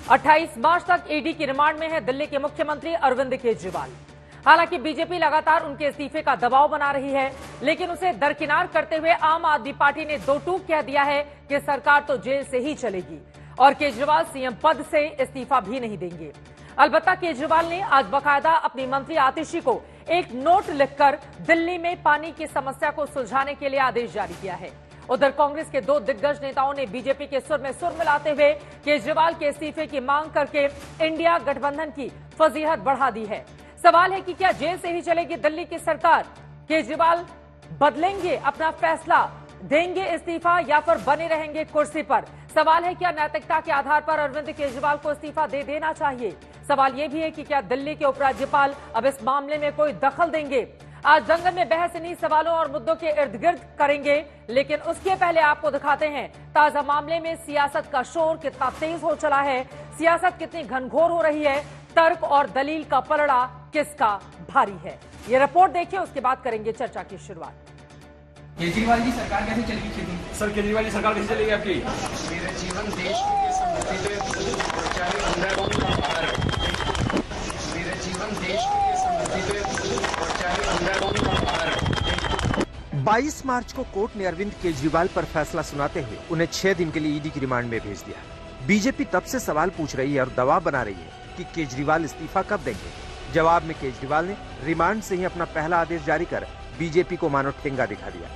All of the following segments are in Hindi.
28 मार्च तक ईडी की रिमांड में है दिल्ली के मुख्यमंत्री अरविंद केजरीवाल। हालांकि बीजेपी लगातार उनके इस्तीफे का दबाव बना रही है, लेकिन उसे दरकिनार करते हुए आम आदमी पार्टी ने दो टूक कह दिया है कि सरकार तो जेल से ही चलेगी और केजरीवाल सीएम पद से इस्तीफा भी नहीं देंगे। अलबत्ता केजरीवाल ने आज बाकायदा अपनी मंत्री आतिशी को एक नोट लिखकर दिल्ली में पानी की समस्या को सुलझाने के लिए आदेश जारी किया है। उधर कांग्रेस के दो दिग्गज नेताओं ने बीजेपी के सुर में सुर मिलाते हुए केजरीवाल के इस्तीफे की मांग करके इंडिया गठबंधन की फजीहत बढ़ा दी है। सवाल है कि क्या जेल से ही चलेगी दिल्ली की सरकार? केजरीवाल बदलेंगे अपना फैसला, देंगे इस्तीफा या फिर बने रहेंगे कुर्सी पर? सवाल है क्या नैतिकता के आधार पर अरविंद केजरीवाल को इस्तीफा दे देना चाहिए? सवाल यह भी है कि क्या दिल्ली के उपराज्यपाल अब इस मामले में कोई दखल देंगे? आज दंगल में बहस इन्हीं सवालों और मुद्दों के इर्द गिर्द करेंगे, लेकिन उसके पहले आपको दिखाते हैं ताजा मामले में सियासत का शोर कितना तेज हो चला है, सियासत कितनी घनघोर हो रही है, तर्क और दलील का पलड़ा किसका भारी है। ये रिपोर्ट देखिए, उसके बाद करेंगे चर्चा की शुरुआत। केजरीवाल की सरकार कैसे चलेगी? सर केजरीवाल की सरकार कैसे चलेगी आपकी? मेरा जीवन देश की समृद्धि पे पहुंचाने अंदर मेरा जीवन देश की समृद्धि पे पहुंचाने अंदर 22 मार्च को कोर्ट ने अरविंद केजरीवाल पर फैसला सुनाते हुए उन्हें 6 दिन के लिए ईडी की रिमांड में भेज दिया। बीजेपी तब से सवाल पूछ रही है और दबाव बना रही है कि केजरीवाल इस्तीफा कब देंगे। जवाब में केजरीवाल ने रिमांड से ही अपना पहला आदेश जारी कर बीजेपी को मानो ठेंगा दिखा दिया।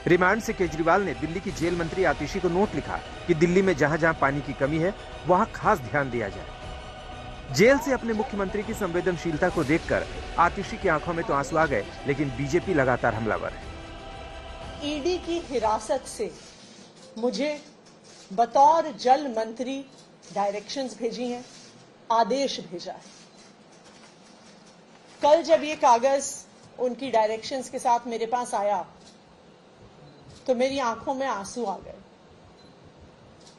रिमांड से केजरीवाल ने दिल्ली की जेल मंत्री आतिशी को नोट लिखा कि दिल्ली में जहां जहां पानी की कमी है वहां खास ध्यान दिया जाए। जेल से अपने मुख्यमंत्री की संवेदनशीलता को देखकर आतिशी की आंखों में तो आंसू आ गए, लेकिन बीजेपी लगातार हमलावर है। ईडी की हिरासत से मुझे बतौर जल मंत्री डायरेक्शंस भेजी हैं, आदेश भेजा है। कल जब ये कागज उनकी डायरेक्शंस के साथ मेरे पास आया तो मेरी आंखों में आंसू आ गए।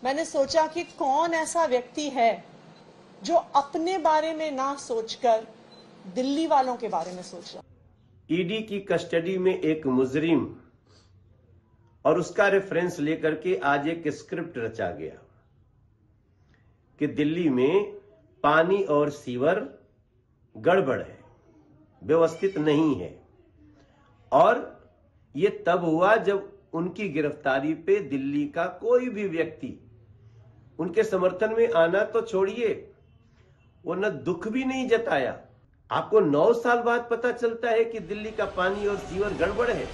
मैंने सोचा कि कौन ऐसा व्यक्ति है जो अपने बारे में ना सोचकर दिल्ली वालों के बारे में सोच रहा। ईडी की कस्टडी में एक मुजरिम और उसका रेफरेंस लेकर के आज एक स्क्रिप्ट रचा गया कि दिल्ली में पानी और सीवर गड़बड़ है, व्यवस्थित नहीं है। और ये तब हुआ जब उनकी गिरफ्तारी पे दिल्ली का कोई भी व्यक्ति उनके समर्थन में आना तो छोड़िए, वो न दुख भी नहीं जताया। आपको 9 साल बाद पता चलता है कि दिल्ली का पानी और सीवर गड़बड़ है।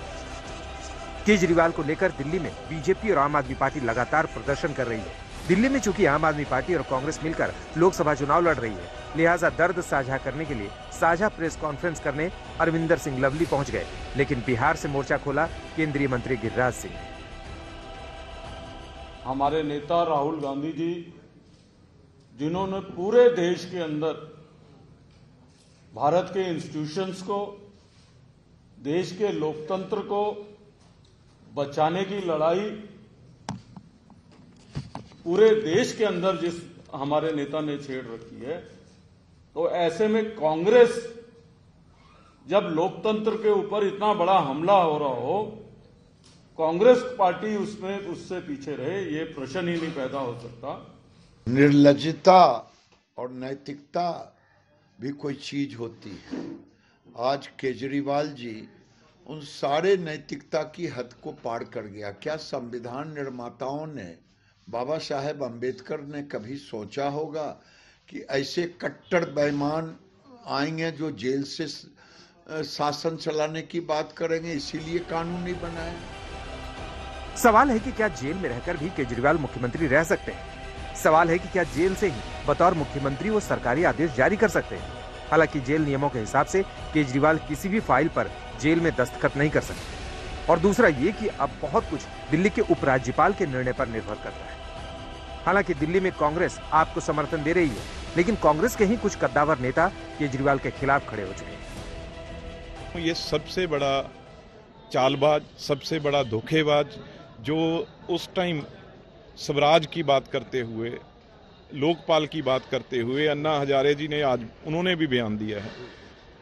केजरीवाल को लेकर दिल्ली में बीजेपी और आम आदमी पार्टी लगातार प्रदर्शन कर रही है। दिल्ली में चूंकि आम आदमी पार्टी और कांग्रेस मिलकर लोकसभा चुनाव लड़ रही है, लिहाजा दर्द साझा करने के लिए साझा प्रेस कॉन्फ्रेंस करने अरविंदर सिंह लवली पहुंच गए, लेकिन बिहार से मोर्चा खोला केंद्रीय मंत्री गिरिराज सिंह। हमारे नेता राहुल गांधी जी, जिन्होंने पूरे देश के अंदर भारत के इंस्टीट्यूशंस को, देश के लोकतंत्र को बचाने की लड़ाई पूरे देश के अंदर जिस हमारे नेता ने छेड़ रखी है, तो ऐसे में कांग्रेस जब लोकतंत्र के ऊपर इतना बड़ा हमला हो रहा हो, कांग्रेस पार्टी उसमें उससे पीछे रहे, ये प्रश्न ही नहीं पैदा हो सकता। निर्लज्जता और नैतिकता भी कोई चीज होती है। आज केजरीवाल जी उन सारे नैतिकता की हद को पार कर गया। क्या संविधान निर्माताओं ने, बाबा साहेब अंबेडकर ने कभी सोचा होगा कि ऐसे कट्टर बेईमान आएंगे जो जेल से शासन चलाने की बात करेंगे, इसीलिए कानून नहीं बनाए। सवाल है कि क्या जेल में रहकर भी केजरीवाल मुख्यमंत्री रह सकते हैं? सवाल है कि क्या जेल से ही बतौर मुख्यमंत्री वो सरकारी आदेश जारी कर सकते हैं? हालांकि जेल नियमों के हिसाब से केजरीवाल किसी भी फाइल पर जेल में दस्तखत नहीं कर सकते। और दूसरा ये कि अब बहुत कुछ दिल्ली के उपराज्यपाल के निर्णय पर निर्भर करता है। हालांकि दिल्ली में कांग्रेस आपको समर्थन दे रही है, लेकिन कांग्रेस के ही कुछ कद्दावर नेता केजरीवाल के खिलाफ खड़े हो चुके हैं। ये सबसे बड़ा चालबाज, सबसे बड़ा धोखेबाज, जो उस टाइम स्वराज की बात करते हुए, लोकपाल की बात करते हुए अन्ना हजारे जी ने आज उन्होंने भी बयान दिया है,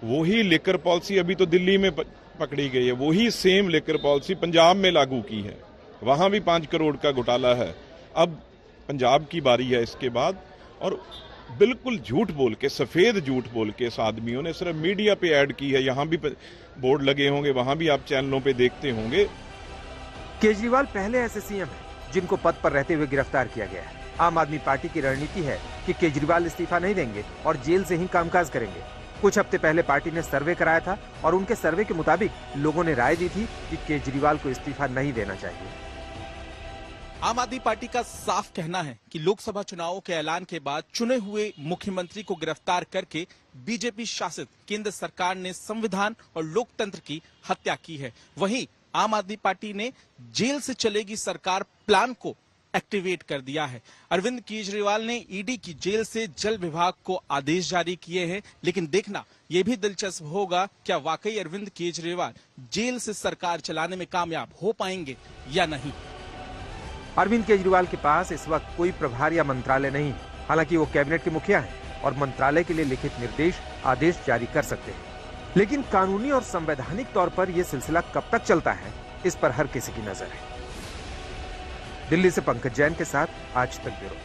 वही लिकर पॉलिसी अभी तो दिल्ली में पकड़ी गई है, वही सेम लिकर पॉलिसी पंजाब में लागू की है, वहां भी 5 करोड़ का घोटाला है। अब पंजाब की बारी है इसके बाद, और बिल्कुल झूठ बोल के, सफेद झूठ बोल के इस आदमियों ने सिर्फ मीडिया पे ऐड की है। यहां भी बोर्ड लगे होंगे, वहां भी आप चैनलों पे देखते होंगे। केजरीवाल पहले ऐसे सीएम हैं जिनको पद पर रहते हुए गिरफ्तार किया गया है। आम आदमी पार्टी की रणनीति है कि केजरीवाल इस्तीफा नहीं देंगे और जेल से ही कामकाज करेंगे। कुछ हफ्ते पहले पार्टी ने सर्वे कराया था और उनके सर्वे के मुताबिक लोगों ने राय दी थी कि केजरीवाल को इस्तीफा नहीं देना चाहिए। आम आदमी पार्टी का साफ कहना है कि लोकसभा चुनावों के ऐलान के बाद चुने हुए मुख्यमंत्री को गिरफ्तार करके बीजेपी शासित केंद्र सरकार ने संविधान और लोकतंत्र की हत्या की है। वहीं आम आदमी पार्टी ने जेल से चलेगी सरकार प्लान को एक्टिवेट कर दिया है। अरविंद केजरीवाल ने ईडी की जेल से जल विभाग को आदेश जारी किए हैं, लेकिन देखना यह भी दिलचस्प होगा क्या वाकई अरविंद केजरीवाल जेल से सरकार चलाने में कामयाब हो पाएंगे या नहीं। अरविंद केजरीवाल के पास इस वक्त कोई प्रभार या मंत्रालय नहीं है। हालांकि वो कैबिनेट के मुखिया हैं और मंत्रालय के लिए लिखित निर्देश आदेश जारी कर सकते हैं, लेकिन कानूनी और संवैधानिक तौर पर यह सिलसिला कब तक चलता है, इस पर हर किसी की नजर है। दिल्ली से पंकज जैन के साथ आज तक ब्यूरो।